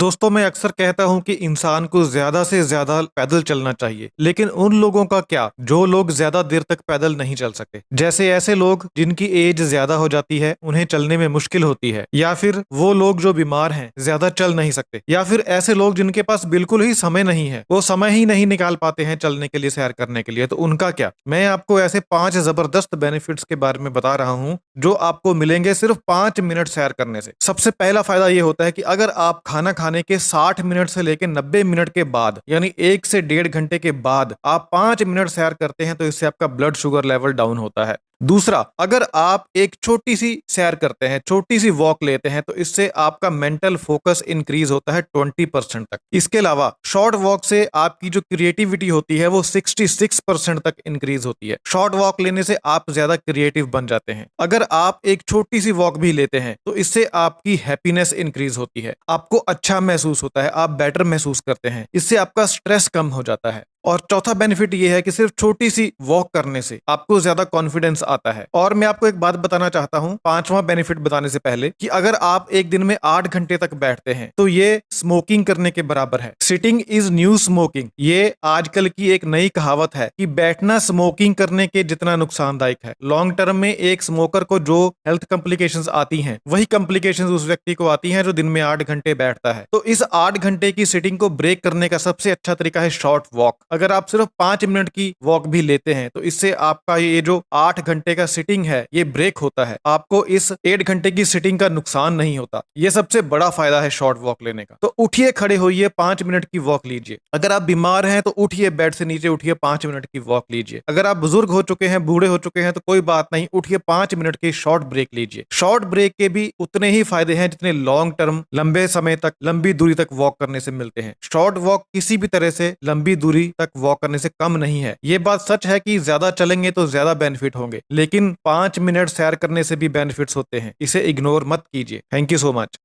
दोस्तों मैं अक्सर कहता हूं कि इंसान को ज्यादा से ज्यादा पैदल चलना चाहिए, लेकिन उन लोगों का क्या जो लोग ज्यादा देर तक पैदल नहीं चल सके। जैसे ऐसे लोग जिनकी एज ज्यादा हो जाती है, उन्हें चलने में मुश्किल होती है, या फिर वो लोग जो बीमार हैं, ज्यादा चल नहीं सकते, या फिर ऐसे लोग जिनके पास बिल्कुल ही समय नहीं है, वो समय ही नहीं निकाल पाते हैं चलने के लिए, सैर करने के लिए। तो उनका क्या। मैं आपको ऐसे 5 जबरदस्त बेनिफिट्स के बारे में बता रहा हूं जो आपको मिलेंगे सिर्फ 5 मिनट सैर करने से। सबसे पहला फायदा ये होता है कि अगर आप खाना खाने के 60 मिनट से लेकर 90 मिनट के बाद, यानी 1 से 1.5 घंटे के बाद आप 5 मिनट सैर करते हैं, तो इससे आपका ब्लड शुगर लेवल डाउन होता है। दूसरा, अगर आप एक छोटी सी सैर करते हैं, छोटी सी वॉक लेते हैं, तो इससे आपका मेंटल फोकस इंक्रीज होता है 20% तक। इसके अलावा शॉर्ट वॉक से आपकी जो क्रिएटिविटी होती है वो 66% तक इंक्रीज होती है। शॉर्ट वॉक लेने से आप ज्यादा क्रिएटिव बन जाते हैं। अगर आप एक छोटी सी वॉक भी लेते हैं, तो इससे आपकी हैप्पीनेस इंक्रीज होती है, आपको अच्छा महसूस होता है, आप बेटर महसूस करते हैं, इससे आपका स्ट्रेस कम हो जाता है। और चौथा बेनिफिट ये है कि सिर्फ छोटी सी वॉक करने से आपको ज्यादा कॉन्फिडेंस आता है। और मैं आपको एक बात बताना चाहता हूं, पांचवा बेनिफिट बताने से पहले, कि अगर आप एक दिन में 8 घंटे तक बैठते हैं, तो ये स्मोकिंग करने के बराबर है। सिटिंग इज न्यू स्मोकिंग, ये आजकल की एक नई कहावत है कि बैठना स्मोकिंग करने के जितना नुकसानदायक है। लॉन्ग टर्म में एक स्मोकर को जो हेल्थ कॉम्प्लिकेशंस आती हैं, वही कॉम्प्लिकेशंस उस व्यक्ति को आती हैं जो दिन में 8 घंटे बैठता है। तो इस 8 घंटे की सिटिंग को ब्रेक करने का सबसे अच्छा तरीका है शॉर्ट वॉक। अगर आप सिर्फ 5 मिनट की वॉक भी लेते हैं, तो इससे आपका ये जो 8 घंटे का सिटिंग है, ये ब्रेक होता है। आपको इस 8 घंटे की सिटिंग का नुकसान नहीं होता। ये सबसे बड़ा फायदा है शॉर्ट वॉक लेने का। तो उठिए, खड़े होइए, 5 मिनट की वॉक लीजिए। अगर आप बीमार हैं तो उठिए, बेड से नीचे उठिए, 5 मिनट की वॉक लीजिए। अगर आप बुजुर्ग हो चुके हैं, बूढ़े हो चुके हैं, तो कोई बात नहीं, उठिए, 5 मिनट की शॉर्ट ब्रेक लीजिए। शॉर्ट ब्रेक के भी उतने ही फायदे हैं जितने लॉन्ग टर्म, लंबे समय तक, लंबी दूरी तक वॉक करने से मिलते हैं। शॉर्ट वॉक किसी भी तरह से लंबी दूरी तक वॉक करने से कम नहीं है। ये बात सच है कि ज्यादा चलेंगे तो ज्यादा बेनिफिट होंगे, लेकिन 5 मिनट सैर करने से भी बेनिफिट्स होते हैं। इसे इग्नोर मत कीजिए। Thank you so much.